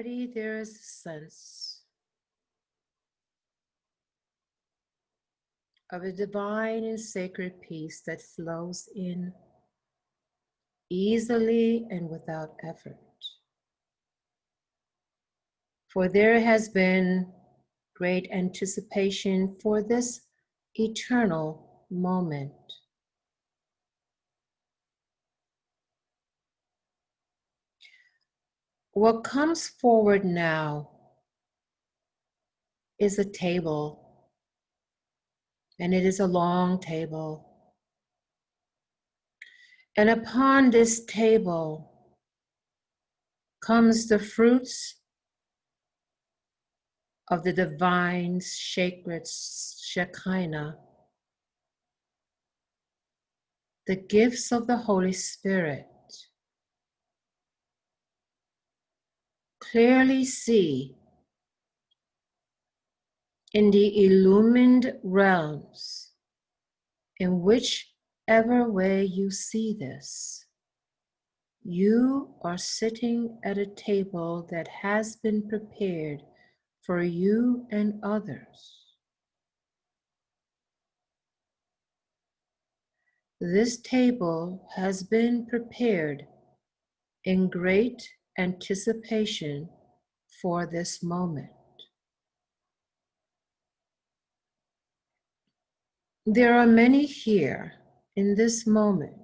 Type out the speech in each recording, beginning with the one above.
already there is a sense of a divine and sacred peace that flows in easily and without effort. For there has been great anticipation for this eternal moment. What comes forward now is a table, and it is a long table. And upon this table comes the fruits of the divine sacred Shekinah, the gifts of the Holy Spirit. Clearly see in the illumined realms, in whichever way you see this, you are sitting at a table that has been prepared for you and others. This table has been prepared in great anticipation for this moment. There are many here in this moment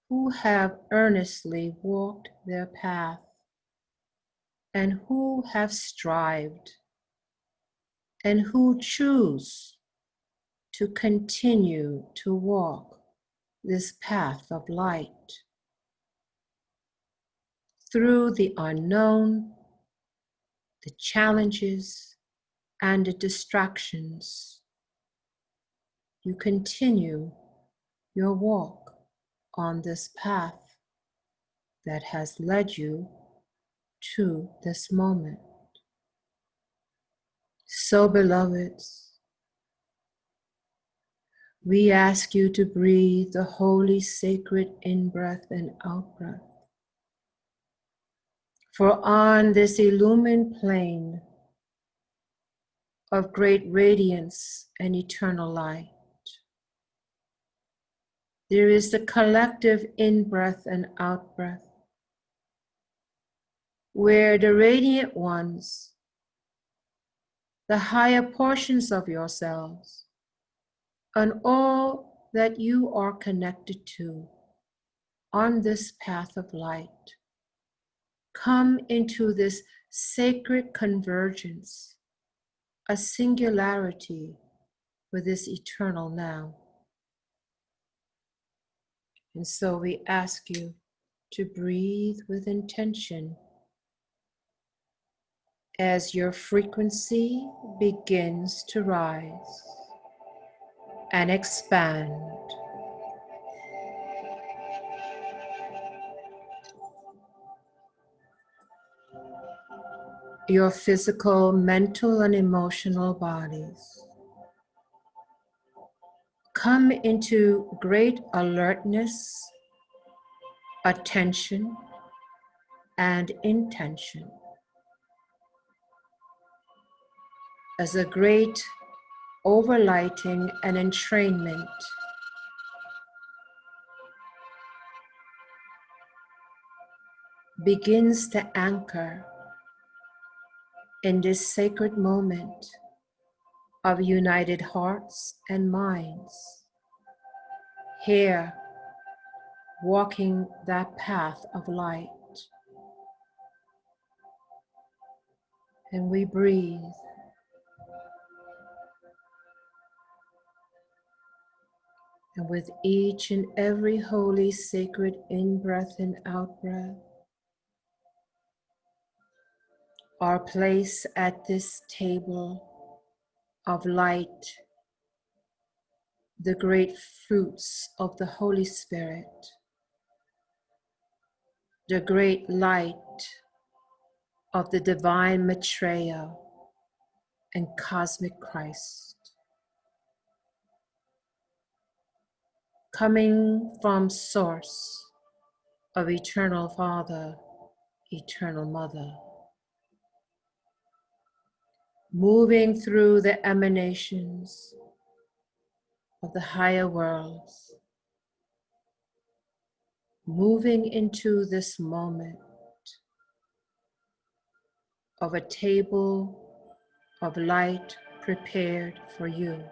who have earnestly walked their path and who have strived and who choose to continue to walk this path of light through the unknown, the challenges, and the distractions. You continue your walk on this path that has led you to this moment. So, beloveds, we ask you to breathe the holy, sacred in-breath and out-breath. For on this illumined plane of great radiance and eternal light, there is the collective in-breath and out-breath, where the radiant ones, the higher portions of yourselves, and all that you are connected to on this path of light, come into this sacred convergence, a singularity for this eternal now. And so we ask you to breathe with intention as your frequency begins to rise and expand. Your physical, mental, and emotional bodies come into great alertness, attention, and intention as a great overlighting and entrainment begins to anchor in this sacred moment of united hearts and minds, here walking that path of light. And we breathe. And with each and every holy, sacred in-breath and out-breath, our place at this table of light, the great fruits of the Holy Spirit, the great light of the divine Maitreya and cosmic Christ, coming from source of eternal Father, Eternal Mother, moving through the emanations of the higher worlds, moving into this moment of a table of light prepared for you.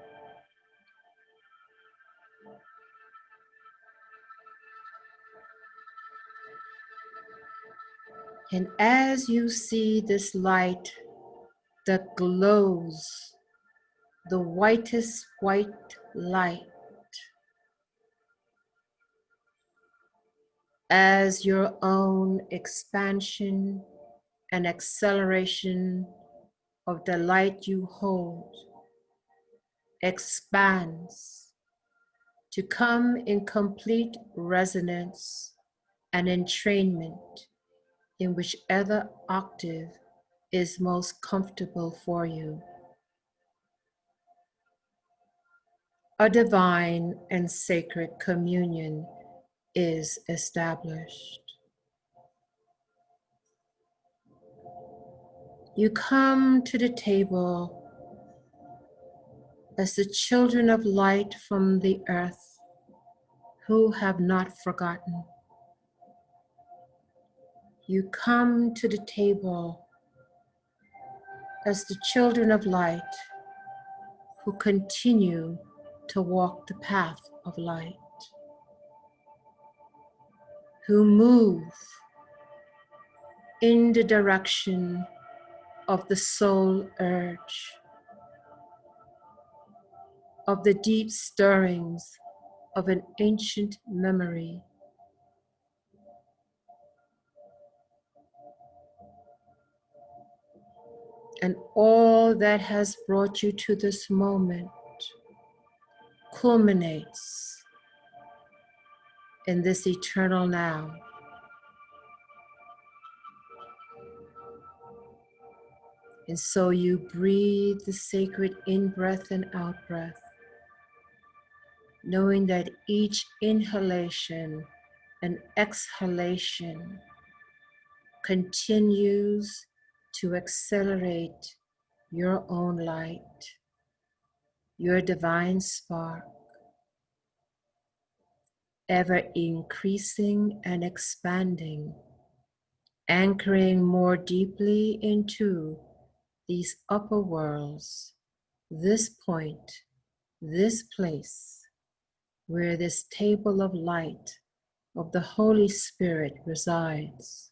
And as you see this light that glows, the whitest white light, as your own expansion and acceleration of the light you hold expands to come in complete resonance and entrainment in whichever octave is most comfortable for you. A divine and sacred communion is established. You come to the table as the children of light from the earth who have not forgotten. You come to the table as the children of light who continue to walk the path of light, who move in the direction of the soul urge, of the deep stirrings of an ancient memory. And all that has brought you to this moment culminates in this eternal now. And so you breathe the sacred in-breath and out-breath, knowing that each inhalation and exhalation continues to accelerate your own light, your divine spark, ever increasing and expanding, anchoring more deeply into these upper worlds, this point, this place, where this table of light of the Holy Spirit resides.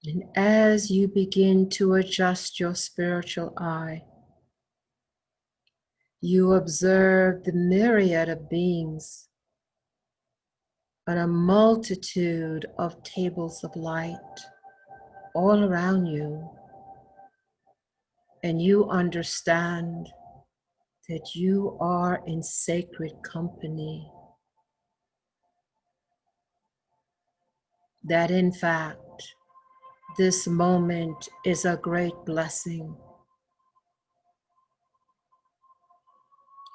And as you begin to adjust your spiritual eye, you observe the myriad of beings on a multitude of tables of light all around you. And you understand that you are in sacred company. That in fact, this moment is a great blessing.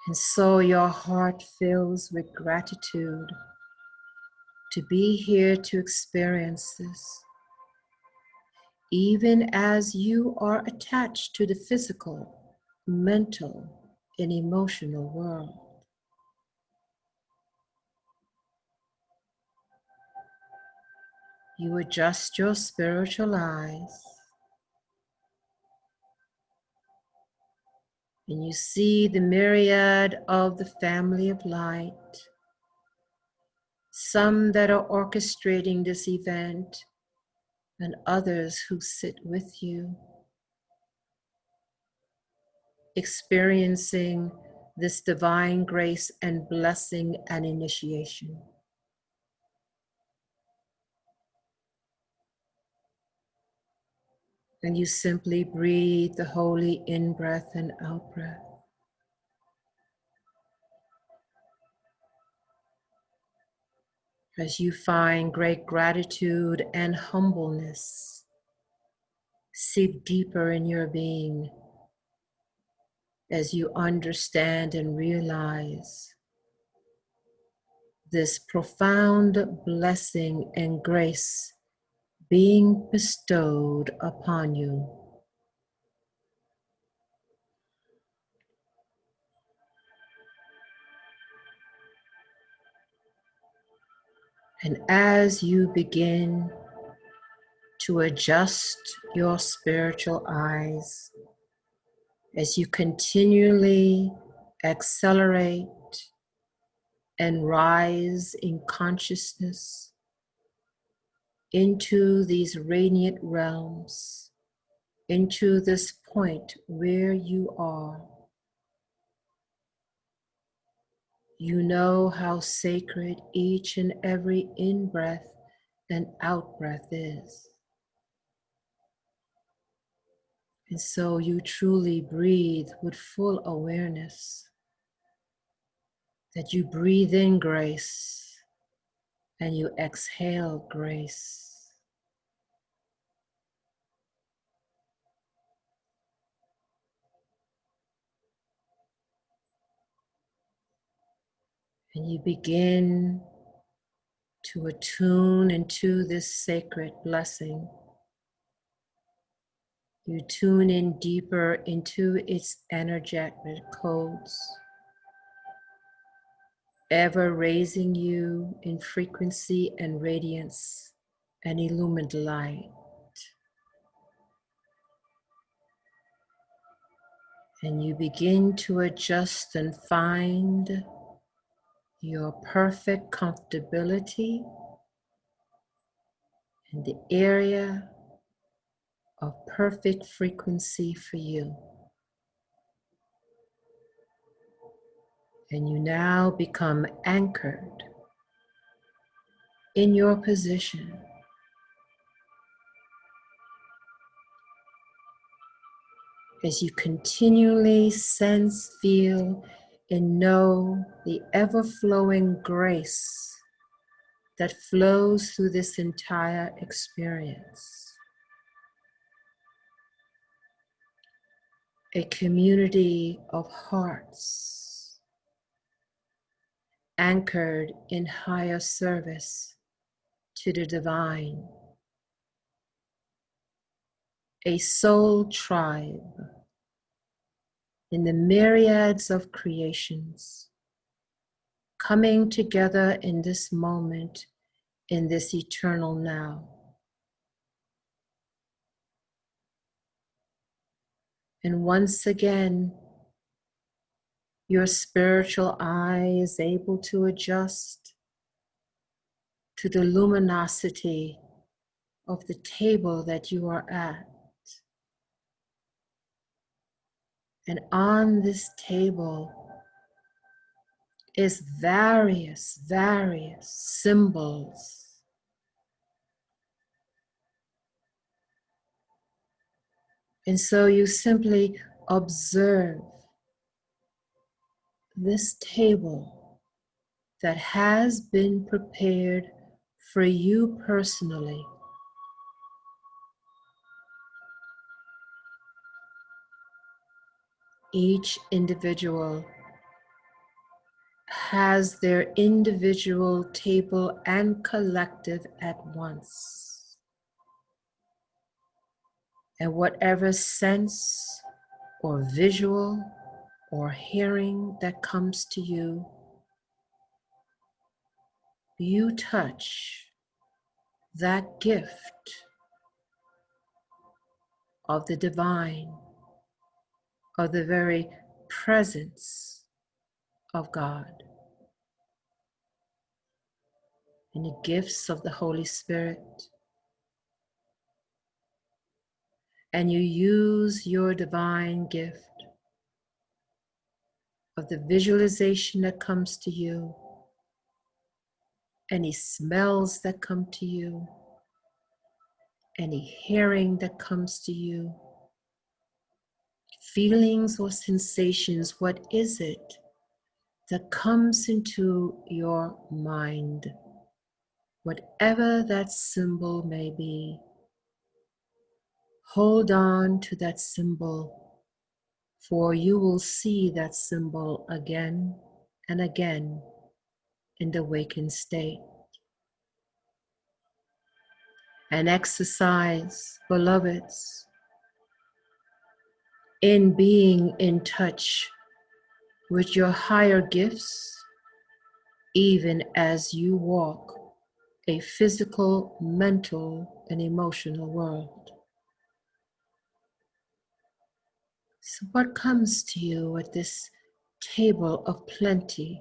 And so your heart fills with gratitude to be here to experience this, even as you are attached to the physical, mental, and emotional world. You adjust your spiritual eyes and you see the myriad of the family of light, some that are orchestrating this event and others who sit with you, experiencing this divine grace and blessing and initiation. And you simply breathe the holy in-breath and out-breath. As you find great gratitude and humbleness seep deeper in your being, as you understand and realize this profound blessing and grace being bestowed upon you. And as you begin to adjust your spiritual eyes, as you continually accelerate and rise in consciousness into these radiant realms, into this point where you are, you know how sacred each and every in-breath and out-breath is. And so you truly breathe with full awareness that you breathe in grace and you exhale grace. And you begin to attune into this sacred blessing. You tune in deeper into its energetic codes, ever raising you in frequency and radiance and illumined light. And you begin to adjust and find your perfect comfortability in the area of perfect frequency for you. And you now become anchored in your position as you continually sense, feel, and know the ever-flowing grace that flows through this entire experience. A community of hearts anchored in higher service to the divine. A soul tribe in the myriads of creations coming together in this moment, in this eternal now. And once again, your spiritual eye is able to adjust to the luminosity of the table that you are at. And on this table is various symbols. And so you simply observe this table that has been prepared for you personally. Each individual has their individual table and collective at once. And whatever sense or visual or hearing that comes to you, you touch that gift of the divine, of the very presence of God, and the gifts of the Holy Spirit. And you use your divine gift of the visualization that comes to you, any smells that come to you, any hearing that comes to you, feelings or sensations. What is it that comes into your mind? Whatever that symbol may be, hold on to that symbol, for you will see that symbol again and again in the awakened state. And exercise, beloveds, in being in touch with your higher gifts, even as you walk a physical, mental, and emotional world. So what comes to you at this table of plenty,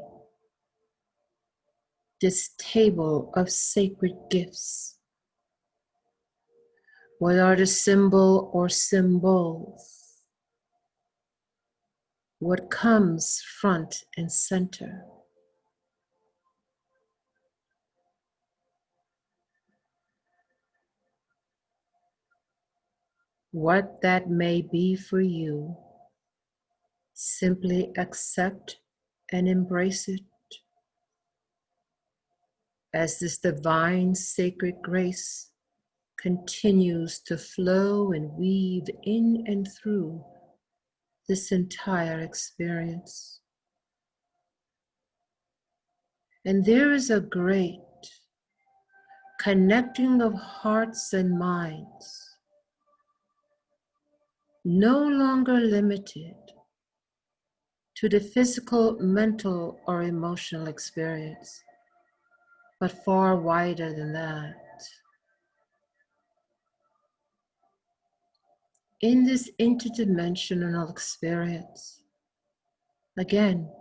this table of sacred gifts? What are the symbol or symbols? What comes front and center? What that may be for you, simply accept and embrace it as this divine sacred grace continues to flow and weave in and through this entire experience. And there is a great connecting of hearts and minds, no longer limited to the physical, mental, or emotional experience, but far wider than that. In this interdimensional experience, again,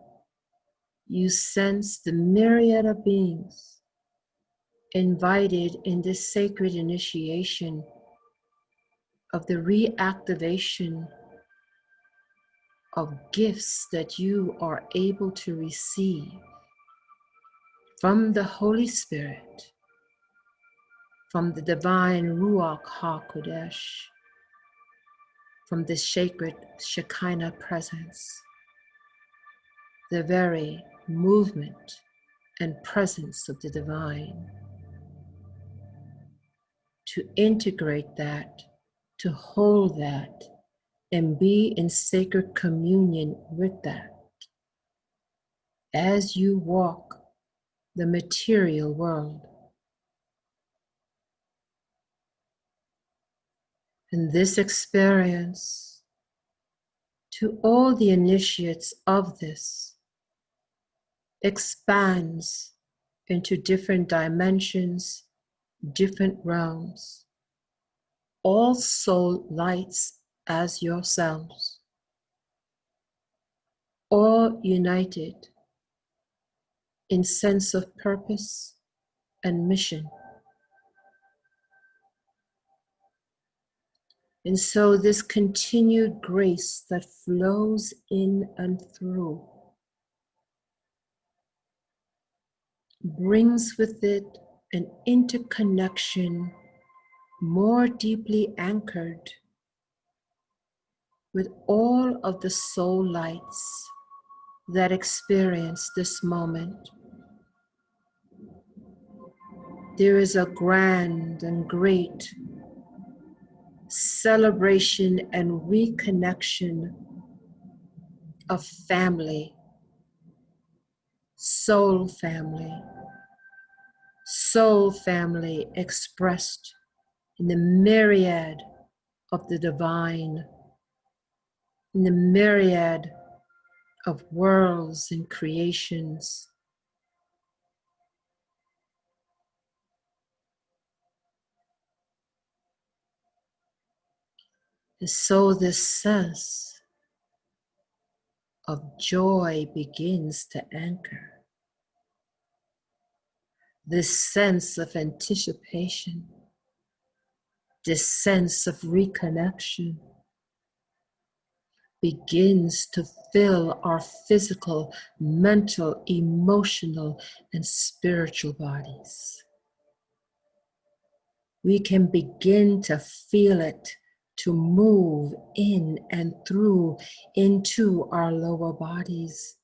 you sense the myriad of beings invited in this sacred initiation of the reactivation of gifts that you are able to receive from the Holy Spirit, from the divine Ruach HaKodesh, from the sacred Shekinah presence, the very movement and presence of the divine. To integrate that, to hold that, and be in sacred communion with that as you walk the material world. And this experience, to all the initiates of this, expands into different dimensions, different realms, all soul lights as yourselves, all united in sense of purpose and mission. And so this continued grace that flows in and through brings with it an interconnection more deeply anchored with all of the soul lights that experience this moment. There is a grand and great celebration and reconnection of family, soul family expressed in the myriad of the divine, in the myriad of worlds and creations. And so this sense of joy begins to anchor. This sense of anticipation, this sense of reconnection begins to fill our physical, mental, emotional, and spiritual bodies. We can begin to feel it, to move in and through into our lower bodies.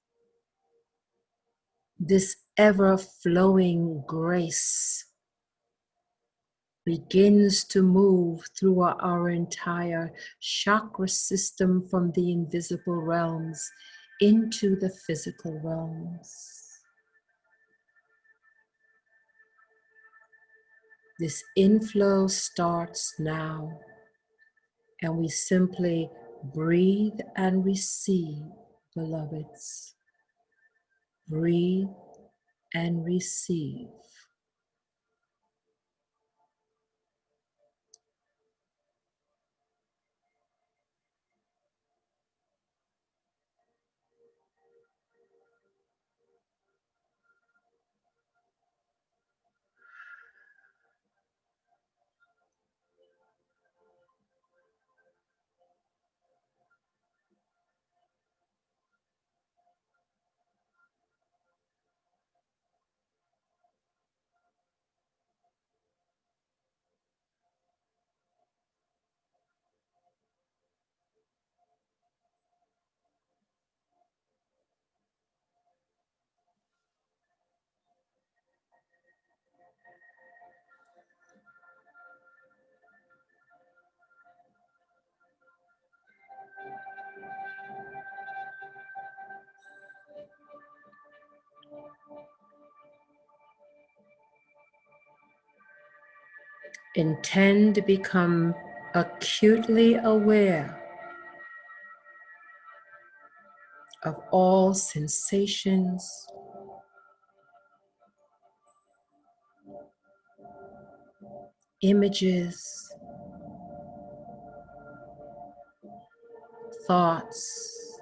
This ever-flowing grace begins to move through our entire chakra system from the invisible realms into the physical realms. This inflow starts now, and we simply breathe and receive, beloveds. Breathe and receive. Intend to become acutely aware of all sensations, images, thoughts,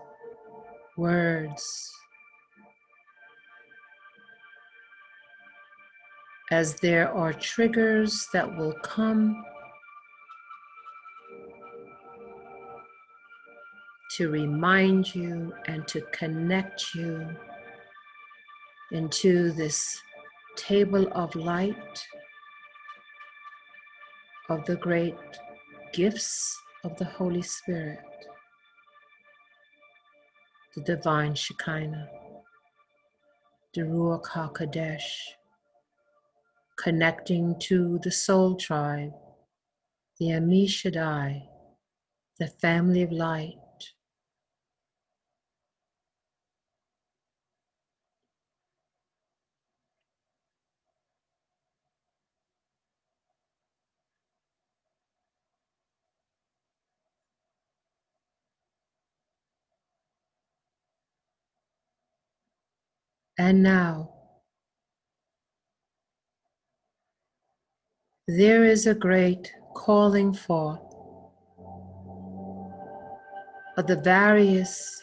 words, as there are triggers that will come to remind you and to connect you into this table of light of the great gifts of the Holy Spirit, the divine Shekinah, the Ruach HaKodesh, connecting to the soul tribe, the Amishadai, the family of light. And now, there is a great calling forth of the various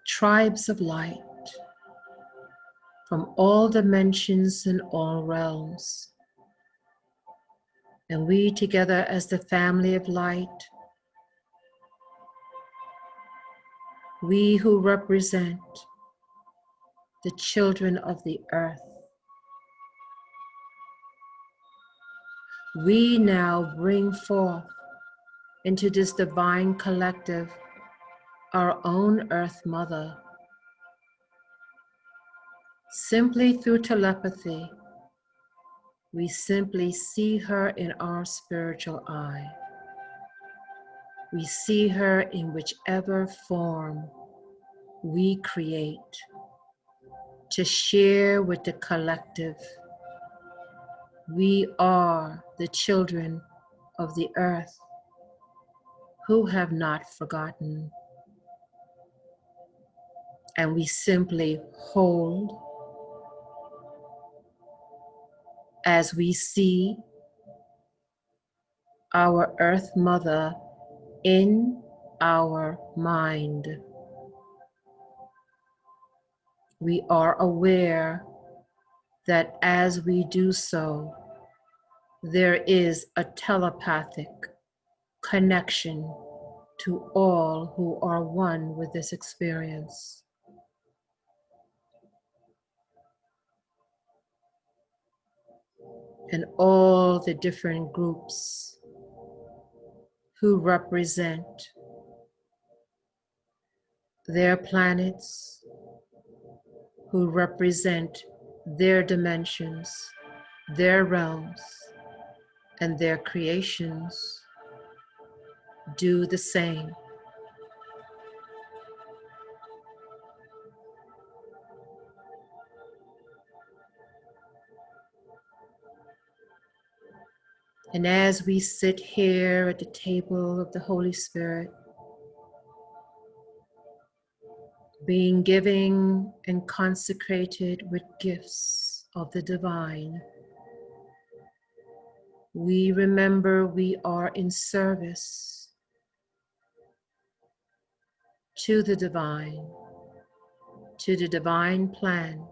tribes of light from all dimensions and all realms. And we together as the family of light, we who represent the children of the earth, we now bring forth into this divine collective our own Earth Mother, simply through telepathy. We simply see her in our spiritual eye. We see her in whichever form we create to share with the collective. We are the children of the earth who have not forgotten. And we simply hold as we see our Earth Mother in our mind. We are aware that as we do so, there is a telepathic connection to all who are one with this experience. And all the different groups who represent their planets, who represent their dimensions, their realms, and their creations do the same. And as we sit here at the table of the Holy Spirit, being given and consecrated with gifts of the divine, we remember we are in service to the divine plan,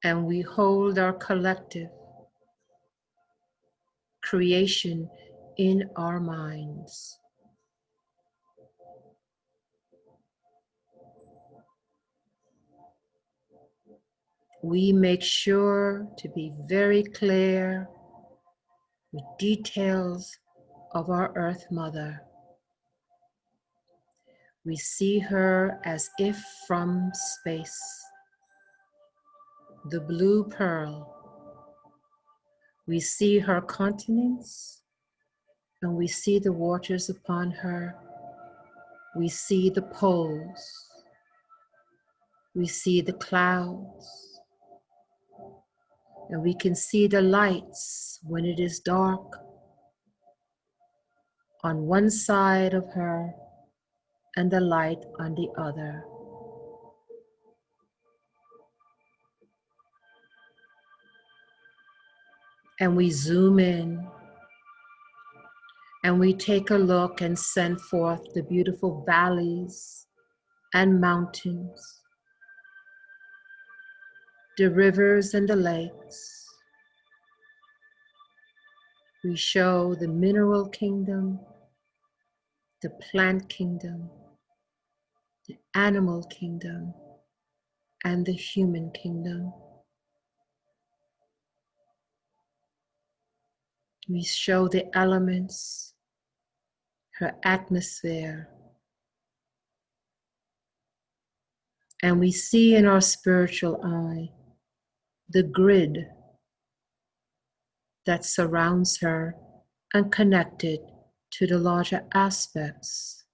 and we hold our collective creation in our minds. We make sure to be very clear with details of our Earth Mother. We see her as if from space, the blue pearl. We see her continents, and we see the waters upon her. We see the poles. We see the clouds. And we can see the lights when it is dark on one side of her and the light on the other. And we zoom in and we take a look and send forth the beautiful valleys and mountains, the rivers and the lakes. We show the mineral kingdom, the plant kingdom, the animal kingdom, and the human kingdom. We show the elements, her atmosphere, and we see in our spiritual eye the grid that surrounds her and connected to the larger aspects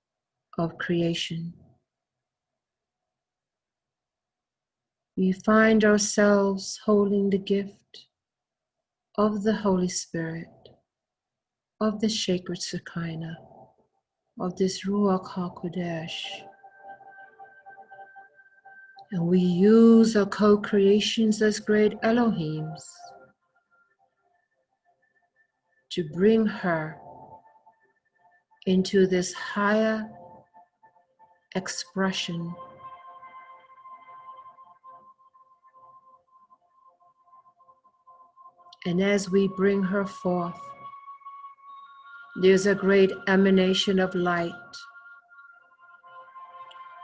of creation. We find ourselves holding the gift of the Holy Spirit, of the sacred Shekinah, of this Ruach HaKodesh. And we use our co-creations as great Elohims to bring her into this higher expression. And as we bring her forth, there's a great emanation of light.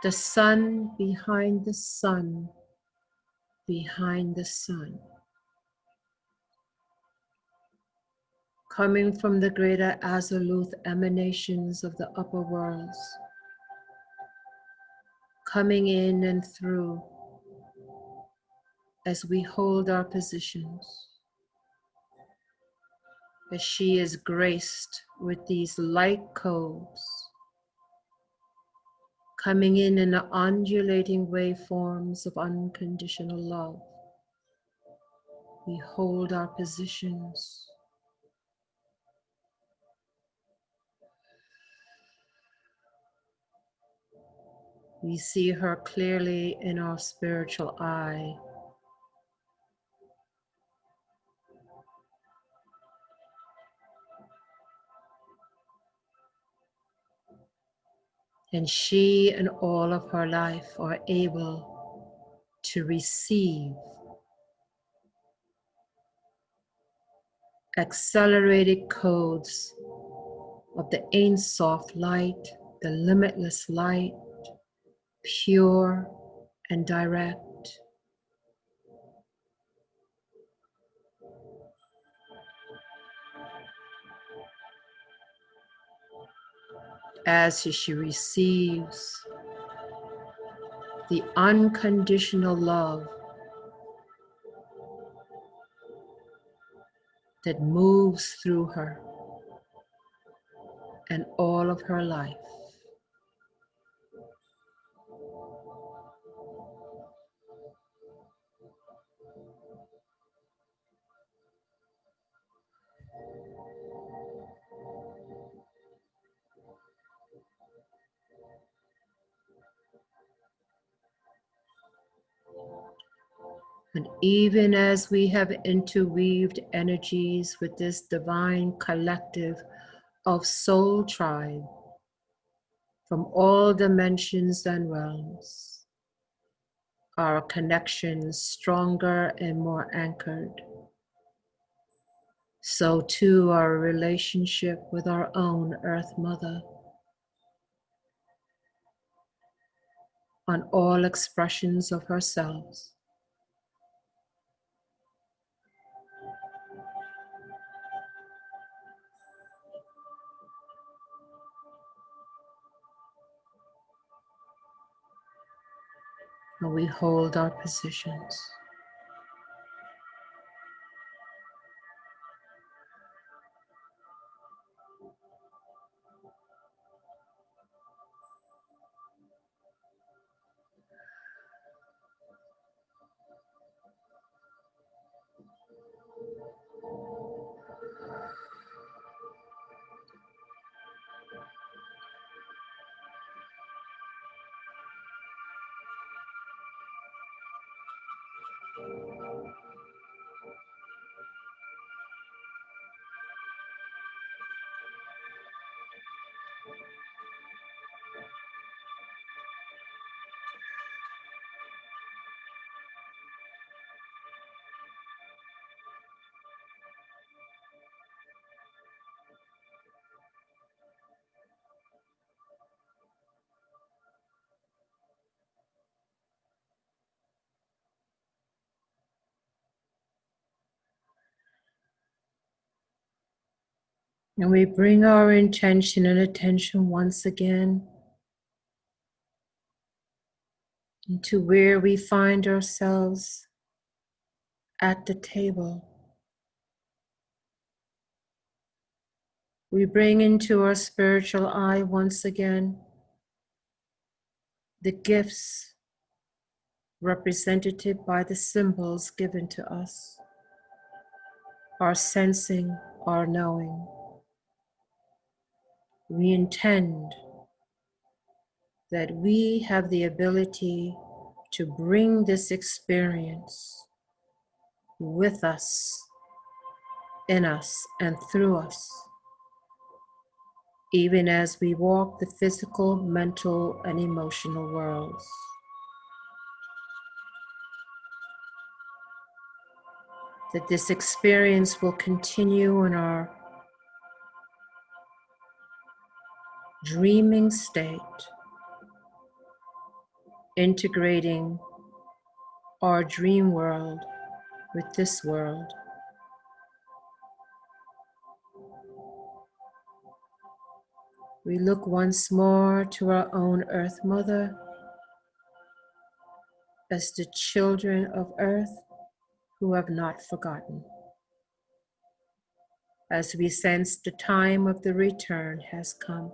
The sun behind the sun, behind the sun. Coming from the greater Azaleuth emanations of the upper worlds. Coming in and through as we hold our positions. As she is graced with these light codes, coming in the undulating waveforms of unconditional love. We hold our positions. We see her clearly in our spiritual eye. And she and all of her life are able to receive accelerated codes of the Ein Sof light, the limitless light, pure and direct. As she receives the unconditional love that moves through her and all of her life. And even as we have interweaved energies with this divine collective of soul tribe from all dimensions and realms, our connections stronger and more anchored. So too our relationship with our own Earth Mother on all expressions of herself. And we hold our positions. And we bring our intention and attention once again into where we find ourselves at the table. We bring into our spiritual eye once again the gifts represented by the symbols given to us, our sensing, our knowing. We intend that we have the ability to bring this experience with us, in us, and through us, even as we walk the physical, mental, and emotional worlds. That this experience will continue in our dreaming state, integrating our dream world with this world. We look once more to our own Earth Mother as the children of Earth who have not forgotten. As we sense the time of the return has come,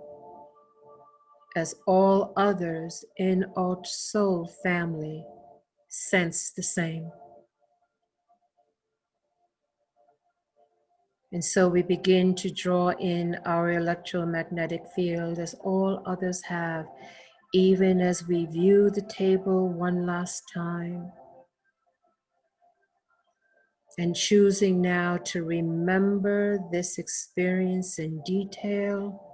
as all others in our soul family sense the same. And so we begin to draw in our electromagnetic field as all others have, even as we view the table one last time. And choosing now to remember this experience in detail,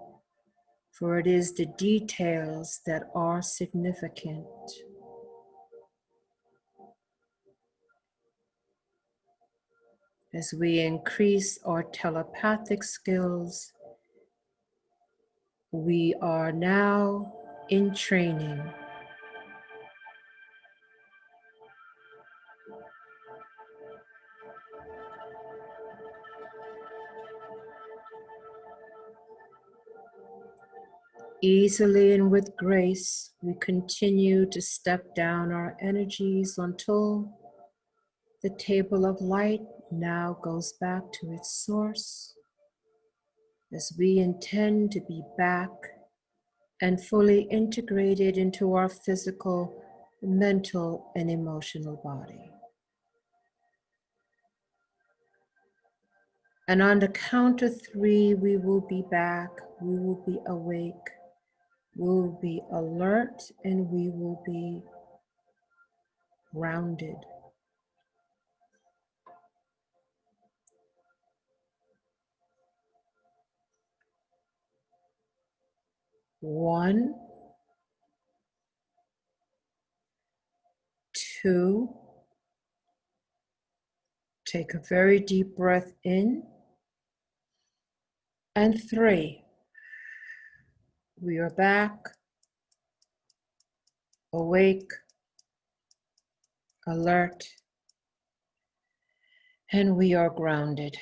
for it is the details that are significant. As we increase our telepathic skills, we are now in training. Easily and with grace, we continue to step down our energies until the table of light now goes back to its source, as we intend to be back and fully integrated into our physical, mental, and emotional body. And on the count of 3, we will be back, we will be awake, We'll be alert and we will be grounded. One, two, take a very deep breath in, and three. We are back, awake, alert, and we are grounded.